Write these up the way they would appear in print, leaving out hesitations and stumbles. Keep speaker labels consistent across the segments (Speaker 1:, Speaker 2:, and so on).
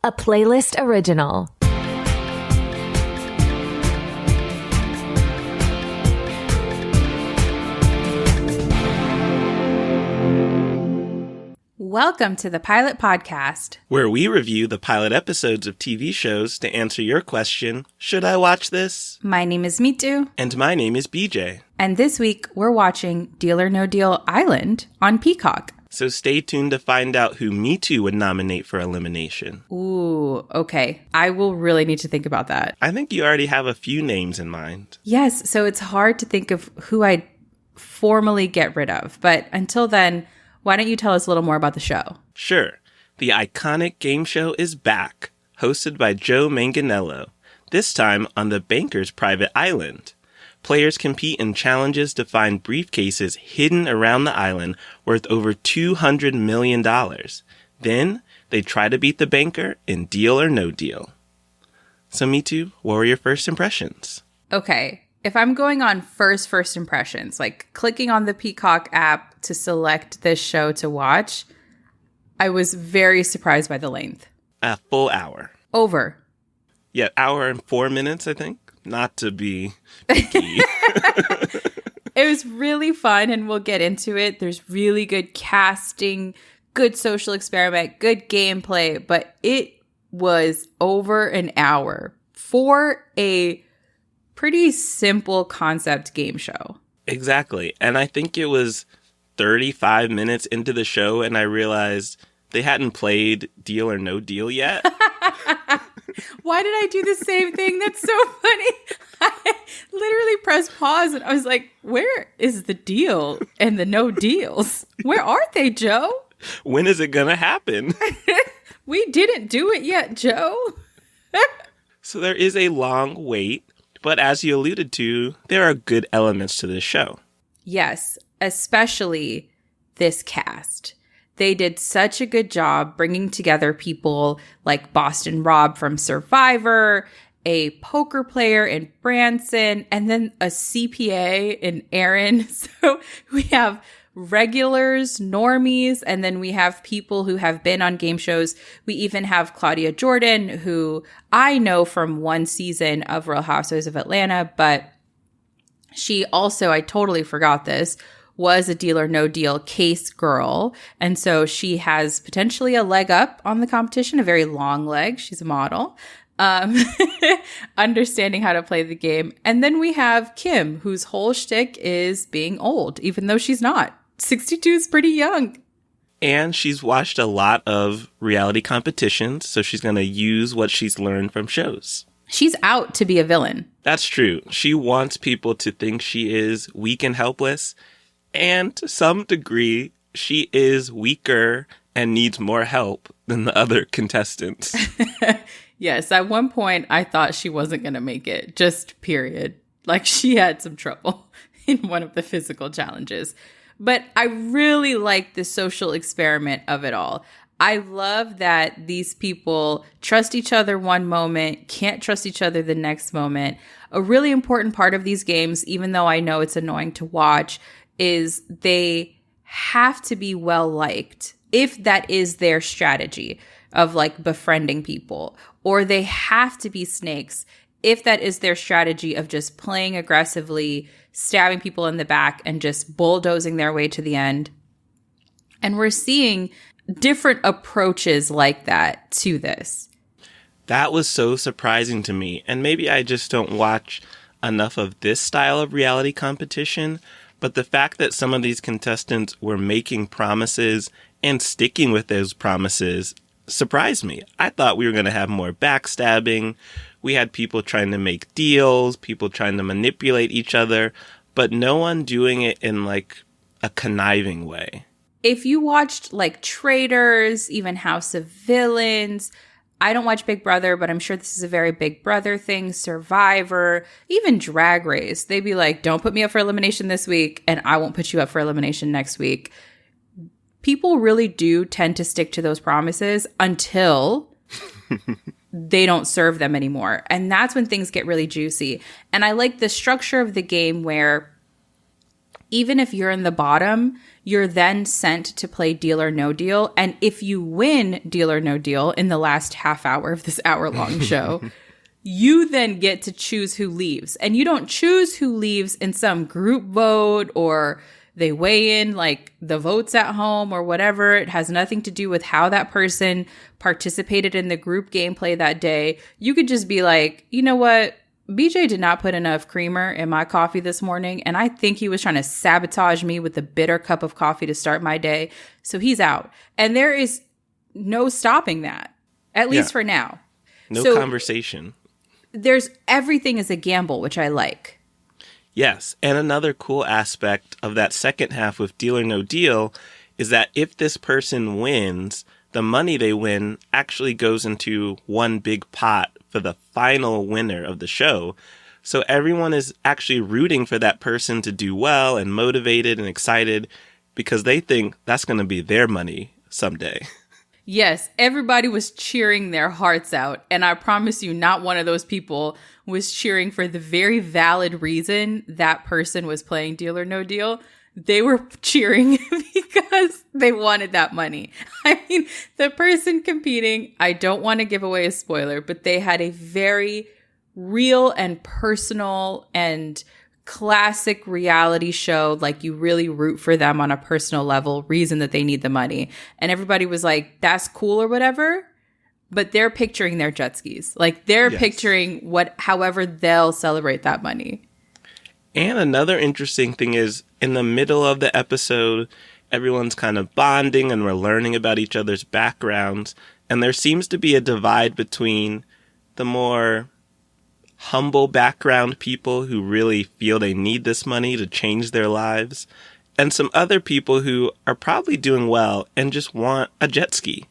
Speaker 1: a Playlyst original.
Speaker 2: Welcome to the Pilot Podcast,
Speaker 3: where we review the pilot episodes of TV shows to answer your question, should I watch this?
Speaker 2: My name is Mitu.
Speaker 3: And my name is BJ.
Speaker 2: And this week, we're watching Deal or No Deal Island on Peacock.
Speaker 3: So stay tuned to find out who Mitu would nominate for elimination.
Speaker 2: Ooh, okay. I will really need to think about that.
Speaker 3: I think you already have a few names in mind.
Speaker 2: Yes, so it's hard to think of who I'd formally get rid of. But until then, why don't you tell us a little more about the show?
Speaker 3: Sure. The iconic game show is back, hosted by Joe Manganiello, this time on the Banker's private island. Players compete in challenges to find briefcases hidden around the island worth over $200 million. Then, they try to beat the banker in Deal or No Deal. So, Mitu, what were your first impressions?
Speaker 2: Okay. If I'm going on first impressions, like clicking on the Peacock app to select this show to watch, I was very surprised by the length.
Speaker 3: A full hour.
Speaker 2: Over.
Speaker 3: Yeah, hour and 4 minutes, I think. Not to be picky.
Speaker 2: It was really fun, and we'll get into it. There's really good casting, good social experiment, good gameplay, but it was over an hour for a pretty simple concept game show.
Speaker 3: Exactly. And I think it was 35 minutes into the show and I realized they hadn't played Deal or No Deal yet.
Speaker 2: Why did I do the same thing? That's so funny. I literally pressed pause and I was like, where is the deal and the no deals? Where are they, Joe?
Speaker 3: When is it gonna happen?
Speaker 2: We didn't do it yet, Joe.
Speaker 3: So there is a long wait. But as you alluded to, there are good elements to this show.
Speaker 2: Yes, especially this cast. They did such a good job bringing together people like Boston Rob from Survivor, a poker player in Branson, and then a CPA in Aaron. So we have regulars, normies, and then we have people who have been on game shows. We even have Claudia Jordan, who I know from one season of Real Housewives of Atlanta, but she also, I totally forgot this, was a Deal or No Deal case girl. And so she has potentially a leg up on the competition, a very long leg. She's a model. Understanding how to play the game. And then we have Kim, whose whole shtick is being old, even though she's not. 62 is pretty young.
Speaker 3: And she's watched a lot of reality competitions, so she's going to use what she's learned from shows.
Speaker 2: She's out to be a villain.
Speaker 3: That's true. She wants people to think she is weak and helpless. And to some degree, she is weaker and needs more help than the other contestants.
Speaker 2: Yes, at one point, I thought she wasn't going to make it. Just period. Like, she had some trouble in one of the physical challenges. But I really like the social experiment of it all. I love that these people trust each other one moment, can't trust each other the next moment. A really important part of these games, even though I know it's annoying to watch, is they have to be well-liked if that is their strategy of like befriending people. Or they have to be snakes if that is their strategy of just playing aggressively, stabbing people in the back, and just bulldozing their way to the end. And we're seeing different approaches like that to this.
Speaker 3: That was so surprising to me. And maybe I just don't watch enough of this style of reality competition. But the fact that some of these contestants were making promises and sticking with those promises surprised me. I thought we were going to have more backstabbing. We had people trying to make deals, people trying to manipulate each other, but no one doing it in like a conniving way.
Speaker 2: If you watched like Traitors, even House of Villains, I don't watch Big Brother, but I'm sure this is a very Big Brother thing, Survivor, even Drag Race. They'd be like, don't put me up for elimination this week, and I won't put you up for elimination next week. People really do tend to stick to those promises until they don't serve them anymore. And that's when things get really juicy. And I like the structure of the game where even if you're in the bottom, you're then sent to play Deal or No Deal. And if you win Deal or No Deal in the last half hour of this hour-long show, you then get to choose who leaves. And you don't choose who leaves in some group vote or they weigh in like the votes at home or whatever. It has nothing to do with how that person participated in the group gameplay that day. You could just be like, you know what? BJ did not put enough creamer in my coffee this morning, and I think he was trying to sabotage me with a bitter cup of coffee to start my day. So he's out. And there is no stopping that, at least for now.
Speaker 3: No conversation.
Speaker 2: Everything is a gamble, which I like.
Speaker 3: Yes, and another cool aspect of that second half with Deal or No Deal is that if this person wins, the money they win actually goes into one big pot for the final winner of the show. So everyone is actually rooting for that person to do well and motivated and excited because they think that's going to be their money someday.
Speaker 2: Yes, everybody was cheering their hearts out. And I promise you, not one of those people was cheering for the very valid reason that person was playing Deal or No Deal. They were cheering because they wanted that money. I mean, the person competing, I don't want to give away a spoiler, but they had a very real and personal and classic reality show, like you really root for them on a personal level, reason that they need the money. And everybody was like, that's cool or whatever. But they're picturing their jet skis. Like they're picturing however they'll celebrate that money.
Speaker 3: And another interesting thing is in the middle of the episode, everyone's kind of bonding and we're learning about each other's backgrounds. And there seems to be a divide between the more humble background people who really feel they need this money to change their lives and some other people who are probably doing well and just want a jet ski.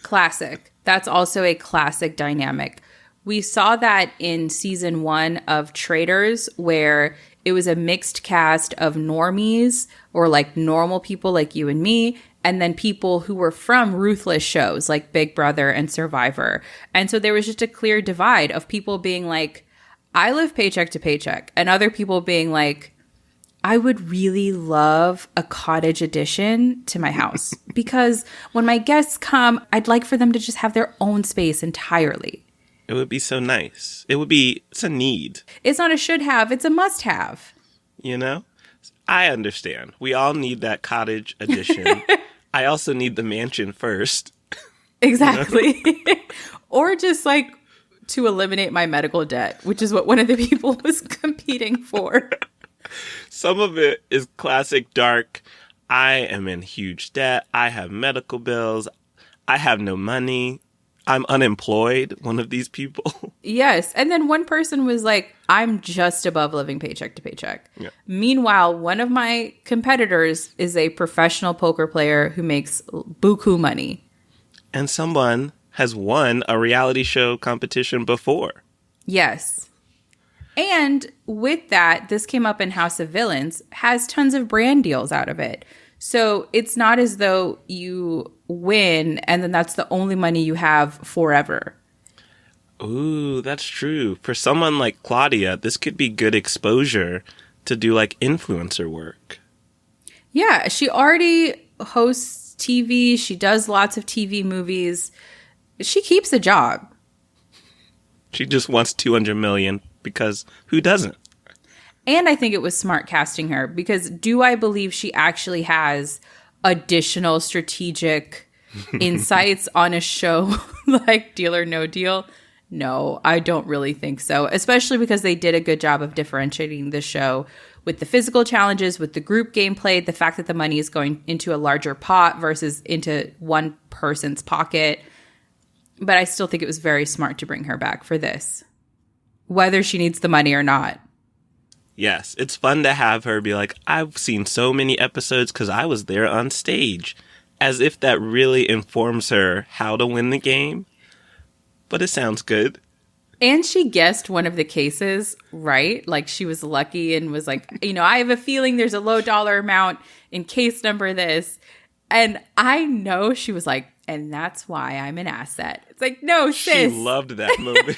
Speaker 2: Classic. That's also a classic dynamic. We saw that in season 1 of Traitors, where it was a mixed cast of normies or like normal people like you and me, and then people who were from ruthless shows like Big Brother and Survivor. And so there was just a clear divide of people being like, I live paycheck to paycheck, and other people being like, I would really love a cottage addition to my house because when my guests come, I'd like for them to just have their own space entirely.
Speaker 3: It would be so nice. It's a need.
Speaker 2: It's not a should have, it's a must have.
Speaker 3: You know? I understand. We all need that cottage addition. I also need the mansion first.
Speaker 2: Exactly. Or just like to eliminate my medical debt, which is what one of the people was competing for.
Speaker 3: Some of it is classic dark. I am in huge debt. I have medical bills. I have no money. I'm unemployed, one of these people.
Speaker 2: Yes. And then one person was like, I'm just above living paycheck to paycheck. Yeah. Meanwhile, one of my competitors is a professional poker player who makes buku money.
Speaker 3: And someone has won a reality show competition before.
Speaker 2: Yes. And with that, this came up in House of Villains, has tons of brand deals out of it. So it's not as though you win and then that's the only money you have forever.
Speaker 3: Ooh, that's true. For someone like Claudia, this could be good exposure to do like influencer work.
Speaker 2: Yeah, she already hosts TV. She does lots of TV movies. She keeps a job.
Speaker 3: She just wants 200 million because who doesn't?
Speaker 2: And I think it was smart casting her because do I believe she actually has additional strategic insights on a show like Deal or No Deal? No, I don't really think so, especially because they did a good job of differentiating the show with the physical challenges, with the group gameplay, the fact that the money is going into a larger pot versus into one person's pocket. But I still think it was very smart to bring her back for this, whether she needs the money or not.
Speaker 3: Yes, it's fun to have her be like, I've seen so many episodes because I was there on stage, as if that really informs her how to win the game. But it sounds good.
Speaker 2: And she guessed one of the cases, right? Like she was lucky and was like, I have a feeling there's a low dollar amount in case number this. And I know she was like, and that's why I'm an asset. It's like, no, sis.
Speaker 3: She loved that movie.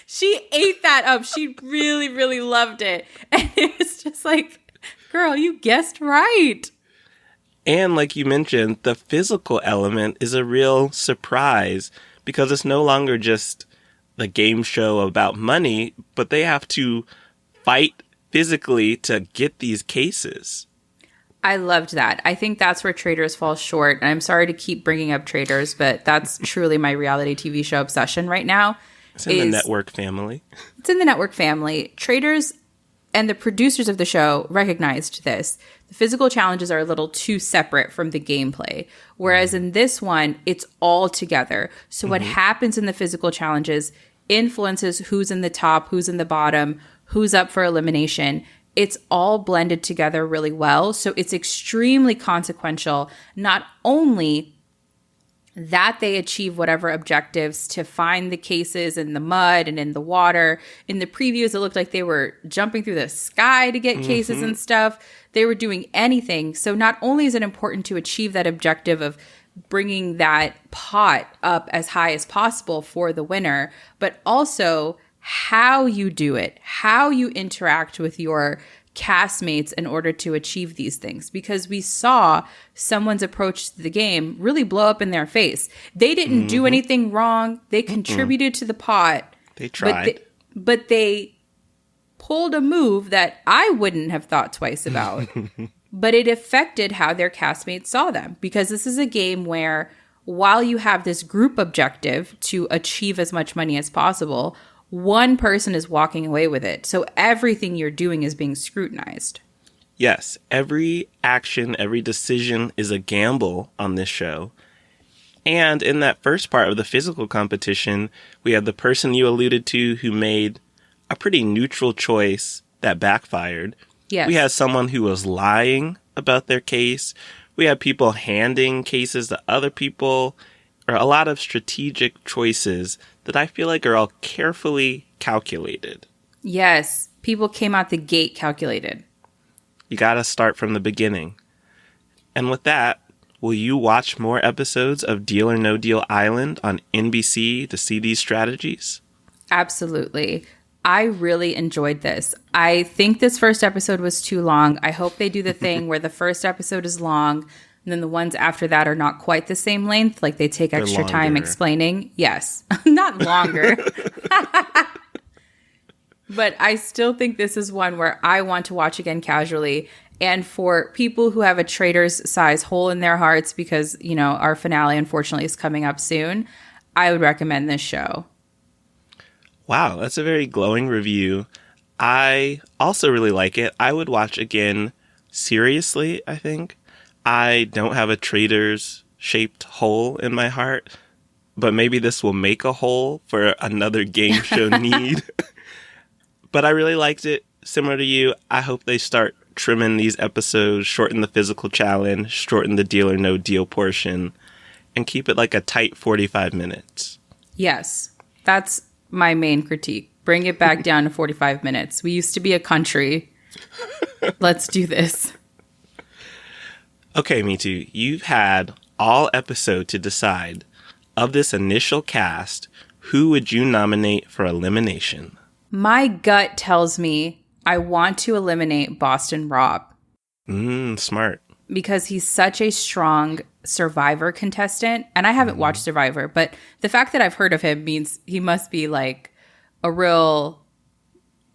Speaker 2: She ate that up. She really, really loved it. And it was just like, Girl, you guessed right.
Speaker 3: And like you mentioned, the physical element is a real surprise because it's no longer just the game show about money, but they have to fight physically to get these cases.
Speaker 2: I loved that. I think that's where Traitors fall short. And I'm sorry to keep bringing up Traitors, but that's truly my reality TV show obsession right now.
Speaker 3: It's in the network family.
Speaker 2: It's in the network family. Traitors and the producers of the show recognized this. The physical challenges are a little too separate from the gameplay. Whereas in this one, it's all together. So what happens in the physical challenges influences who's in the top, who's in the bottom, who's up for elimination. It's all blended together really well. So it's extremely consequential, not only that they achieve whatever objectives to find the cases in the mud and in the water. In the previews, it looked like they were jumping through the sky to get cases and stuff. They were doing anything. So not only is it important to achieve that objective of bringing that pot up as high as possible for the winner, but also how you do it, how you interact with your castmates in order to achieve these things, because we saw someone's approach to the game really blow up in their face. They didn't do anything wrong. They contributed to the pot.
Speaker 3: They tried.
Speaker 2: But they pulled a move that I wouldn't have thought twice about. But it affected how their castmates saw them, because this is a game where while you have this group objective to achieve as much money as possible, one person is walking away with it. So everything you're doing is being scrutinized.
Speaker 3: Yes, every action, every decision is a gamble on this show. And in that first part of the physical competition, we had the person you alluded to who made a pretty neutral choice that backfired.
Speaker 2: Yes.
Speaker 3: We had someone who was lying about their case. We had people handing cases to other people, or a lot of strategic choices that I feel like are all carefully calculated.
Speaker 2: Yes, people came out the gate calculated.
Speaker 3: You gotta start from the beginning. And with that, will you watch more episodes of Deal or No Deal Island on NBC to see these strategies?
Speaker 2: Absolutely. I really enjoyed this. I think this first episode was too long. I hope they do the thing where the first episode is long, and then the ones after that are not quite the same length. Like they take extra time explaining. Yes. Not longer. But I still think this is one where I want to watch again casually. And for people who have a Traitors size hole in their hearts, because, you know, our finale unfortunately is coming up soon, I would recommend this show.
Speaker 3: Wow, that's a very glowing review. I also really like it. I would watch again seriously, I think. I don't have a Traitors-shaped hole in my heart, but maybe this will make a hole for another game show need. But I really liked it. Similar to you, I hope they start trimming these episodes, shorten the physical challenge, shorten the Deal or No Deal portion, and keep it like a tight 45 minutes.
Speaker 2: Yes, that's my main critique. Bring it back down to 45 minutes. We used to be a country. Let's do this.
Speaker 3: Okay, Mitu, you've had all episode to decide. Of this initial cast, who would you nominate for elimination?
Speaker 2: My gut tells me I want to eliminate Boston Rob.
Speaker 3: Smart.
Speaker 2: Because he's such a strong Survivor contestant. And I haven't watched Survivor, but the fact that I've heard of him means he must be like a real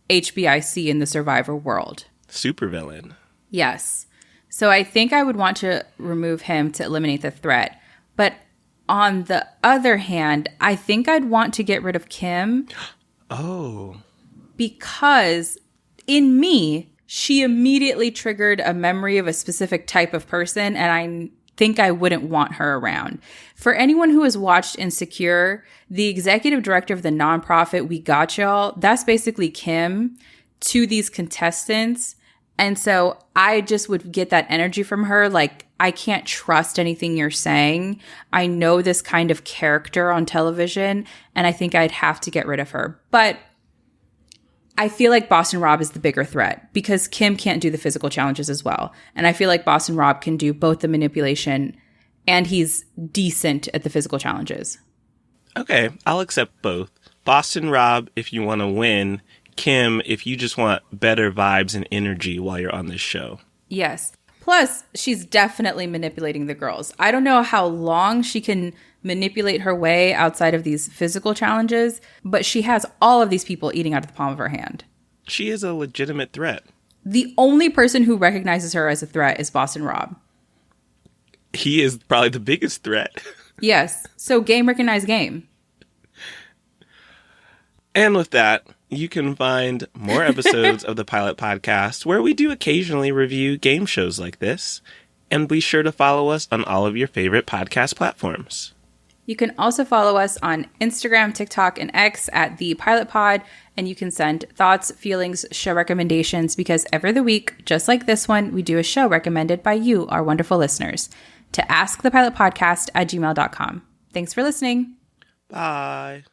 Speaker 2: HBIC in the Survivor world.
Speaker 3: Supervillain.
Speaker 2: Yes. So I think I would want to remove him to eliminate the threat. But on the other hand, I think I'd want to get rid of Kim.
Speaker 3: Oh.
Speaker 2: Because in me, she immediately triggered a memory of a specific type of person, and I think I wouldn't want her around. For anyone who has watched Insecure, the executive director of the nonprofit We Got Y'all, that's basically Kim to these contestants. And so I just would get that energy from her. Like, I can't trust anything you're saying. I know this kind of character on television, and I think I'd have to get rid of her. But I feel like Boston Rob is the bigger threat because Kim can't do the physical challenges as well. And I feel like Boston Rob can do both the manipulation and he's decent at the physical challenges.
Speaker 3: Okay, I'll accept both. Boston Rob, if you want to win, Kim if you just want better vibes and energy while you're on this show.
Speaker 2: Yes. Plus, she's definitely manipulating the girls. I don't know how long she can manipulate her way outside of these physical challenges, but she has all of these people eating out of the palm of her hand.
Speaker 3: She is a legitimate threat.
Speaker 2: The only person who recognizes her as a threat is Boston Rob.
Speaker 3: He is probably the biggest threat.
Speaker 2: Yes. So game recognize game.
Speaker 3: And with that, you can find more episodes of the Pilot Podcast where we do occasionally review game shows like this. And be sure to follow us on all of your favorite podcast platforms.
Speaker 2: You can also follow us on Instagram, TikTok, and X at The Pilot Pod. And you can send thoughts, feelings, show recommendations because every other week, just like this one, we do a show recommended by you, our wonderful listeners, to askthepilotpodcast@gmail.com. Thanks for listening.
Speaker 3: Bye.